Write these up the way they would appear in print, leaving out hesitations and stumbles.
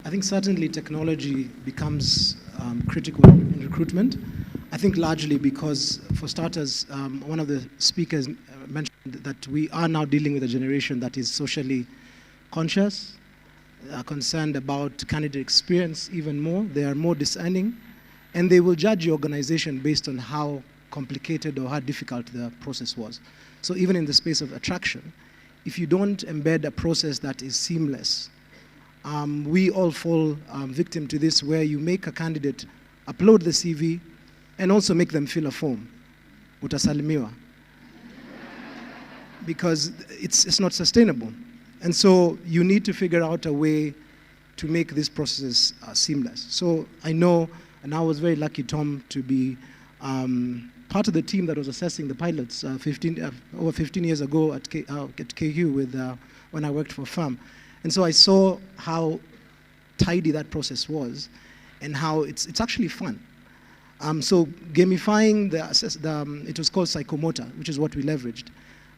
I think certainly technology becomes critical in recruitment. I think largely because, for starters, one of the speakers mentioned that we are now dealing with a generation that is socially conscious, concerned about candidate experience even more. They are more discerning, and they will judge your organization based on how complicated or how difficult the process was. So even in the space of attraction, if you don't embed a process that is seamless, we all fall victim to this, where you make a candidate upload the CV and also make them fill a form, utasalimiwa, because it's not sustainable. And so you need to figure out a way to make these processes seamless. So I know, and I was very lucky, Tom, to be part of the team that was assessing the pilots over 15 years ago at KU when I worked for FAM. And so I saw how tidy that process was and how it's actually fun. So gamifying it was called psychomotor, which is what we leveraged.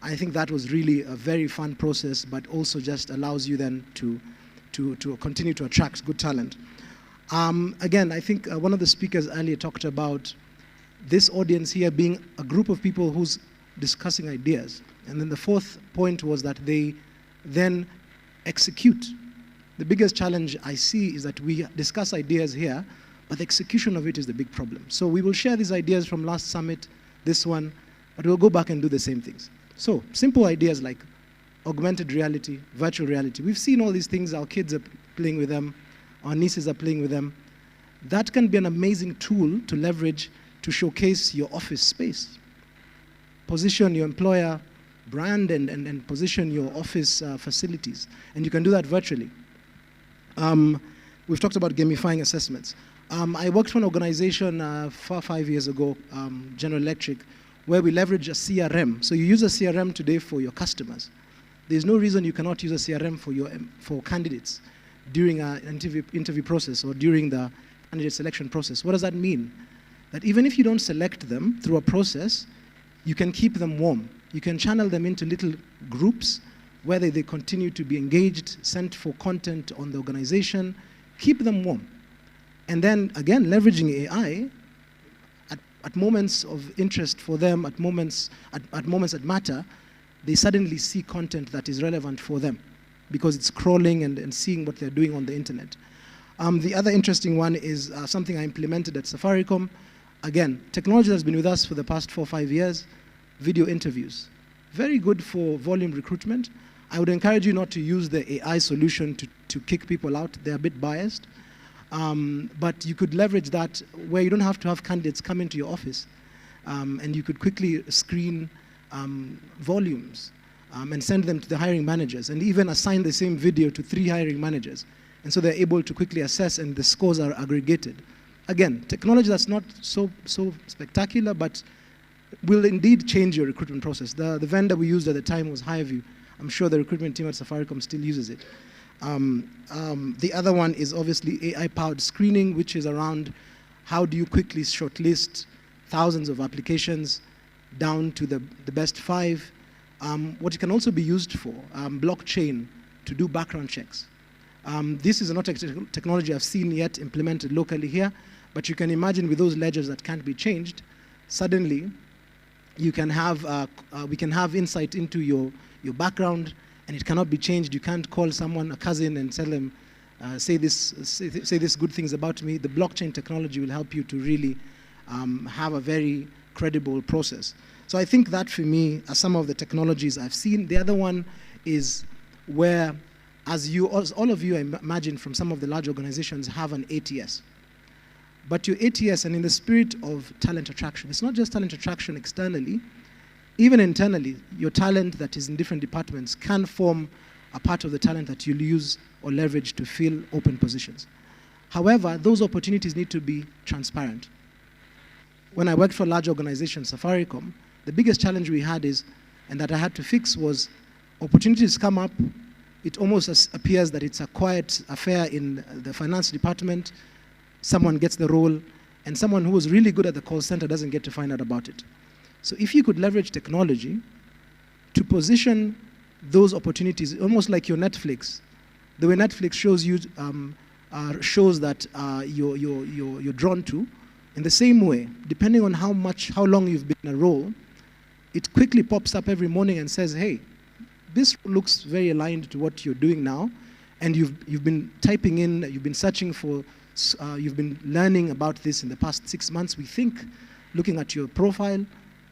I think that was really a very fun process, but also just allows you then to continue to attract good talent. Again, I think one of the speakers earlier talked about this audience here being a group of people who's discussing ideas. And then the fourth point was that they then execute. The biggest challenge I see is that we discuss ideas here, but the execution of it is the big problem. So we will share these ideas from last summit, this one, but we'll go back and do the same things. So simple ideas like augmented reality, virtual reality. We've seen all these things, our kids are playing with them, our nieces are playing with them. That can be an amazing tool to leverage to showcase your office space. Position your employer brand and position your office facilities. And you can do that virtually. We've talked about gamifying assessments. I worked for an organization 5 years ago, General Electric, where we leverage a CRM. So you use a CRM today for your customers. There's no reason you cannot use a CRM for candidates during an interview process or during the candidate selection process. What does that mean? That even if you don't select them through a process, you can keep them warm. You can channel them into little groups where they continue to be engaged, sent for content on the organization, keep them warm. And then, again, leveraging AI, at moments of interest for them, at moments that matter, they suddenly see content that is relevant for them because it's crawling and seeing what they're doing on the internet. The other interesting one is something I implemented at Safaricom. Again, technology has been with us for the past 4 or 5 years, video interviews. Very good for volume recruitment. I would encourage you not to use the AI solution to kick people out. They're a bit biased. But you could leverage that where you don't have to have candidates come into your office. And you could quickly screen volumes and send them to the hiring managers and even assign the same video to 3 hiring managers. And so they're able to quickly assess and the scores are aggregated. Again, technology that's not so spectacular, but will indeed change your recruitment process. The vendor we used at the time was HireView. I'm sure the recruitment team at Safaricom still uses it. The other one is obviously AI-powered screening, which is around how do you quickly shortlist thousands of applications down to the best 5. What it can also be used for, blockchain to do background checks. This is not a technology I've seen yet implemented locally here, but you can imagine with those ledgers that can't be changed, suddenly you can have, we can have insight into your background, and it cannot be changed. You can't call someone, a cousin, and tell them, say this good things about me. The blockchain technology will help you to really have a very credible process. So I think that for me are some of the technologies I've seen. The other one is where, as all of you, I imagine from some of the large organizations, have an ATS. But your ATS, and in the spirit of talent attraction, it's not just talent attraction externally, even internally, your talent that is in different departments can form a part of the talent that you'll use or leverage to fill open positions. However, those opportunities need to be transparent. When I worked for large organizations, Safaricom, the biggest challenge we had is, and that I had to fix, was opportunities come up, it almost appears that it's a quiet affair in the finance department, someone gets the role, and someone who was really good at the call center doesn't get to find out about it. So if you could leverage technology to position those opportunities, almost like your Netflix, the way Netflix shows you shows that you're drawn to. In the same way, depending on how long you've been in a role, it quickly pops up every morning and says, hey, this looks very aligned to what you're doing now, and you've been typing in, you've been searching for, you've been learning about this in the past 6 months. We think, looking at your profile,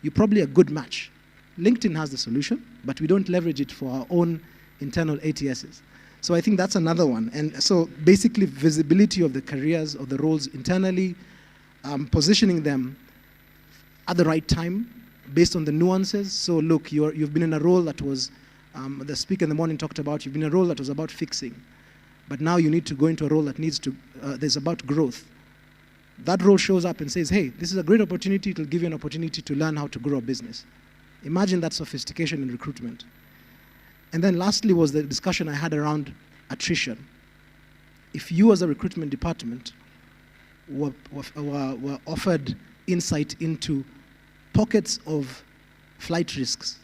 you're probably a good match. LinkedIn has the solution, but we don't leverage it for our own internal ATSs. So I think that's another one. And so basically visibility of the careers, of the roles internally, positioning them at the right time based on the nuances. So look, you've been in a role that was, the speaker in the morning talked about, you've been in a role that was about fixing. But now you need to go into a role that needs to, there's about growth. That role shows up and says, hey, this is a great opportunity, it will give you an opportunity to learn how to grow a business. Imagine that sophistication in recruitment. And then lastly was the discussion I had around attrition. If you as a recruitment department were offered insight into pockets of flight risks,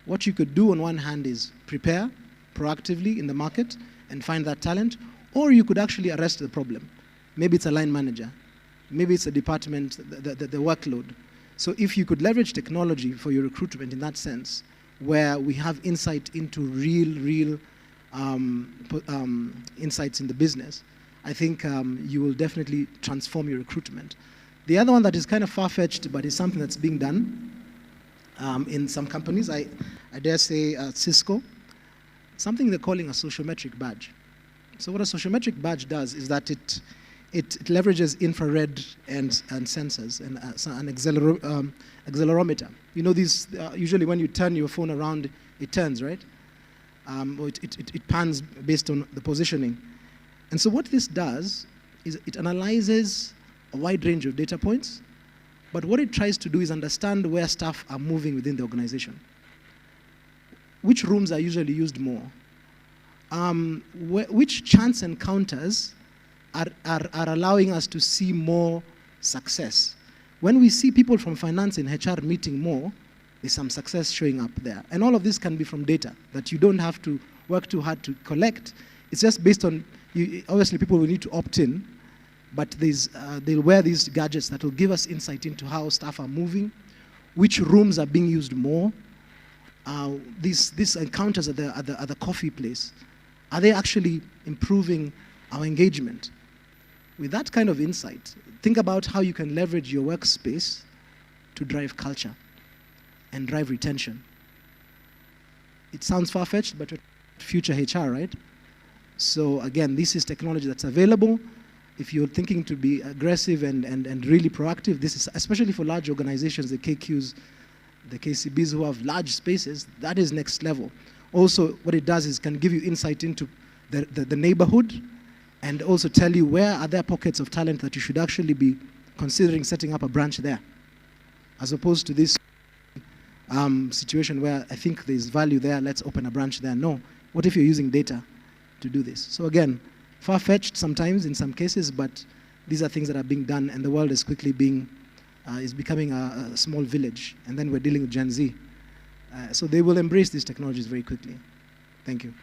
what you could do on one hand is prepare proactively in the market and find that talent, or you could actually arrest the problem. Maybe it's a line manager, maybe it's a department, the workload. So if you could leverage technology for your recruitment in that sense, where we have insight into real insights in the business, I think you will definitely transform your recruitment. The other one that is kind of far-fetched, but is something that's being done in some companies, I dare say Cisco, something they're calling a sociometric badge. So what a sociometric badge does is that it leverages infrared and sensors and an accelerometer. You know these, usually when you turn your phone around, it turns, right? Or it pans based on the positioning. And so what this does is it analyzes a wide range of data points, but what it tries to do is understand where staff are moving within the organization. Which rooms are usually used more? Which chance encounters are allowing us to see more success? When we see people from finance and HR meeting more, there's some success showing up there. And all of this can be from data that you don't have to work too hard to collect. It's just based on, obviously people will need to opt in, but they'll wear these gadgets that will give us insight into how staff are moving, which rooms are being used more. These encounters at the coffee place, are they actually improving our engagement? With that kind of insight, think about how you can leverage your workspace to drive culture and drive retention. It sounds far-fetched, but future HR, right? So again, this is technology that's available. If you're thinking to be aggressive and really proactive, this is, especially for large organizations, the KQs, the KCBs who have large spaces, that is next level. Also, what it does is can give you insight into the neighborhood and also tell you where are there pockets of talent that you should actually be considering setting up a branch there, as opposed to this situation where I think there's value there, let's open a branch there. No, what if you're using data to do this? So again, far-fetched sometimes in some cases, but these are things that are being done, and the world is quickly is becoming a small village, and then we're dealing with Gen Z. So they will embrace these technologies very quickly. Thank you.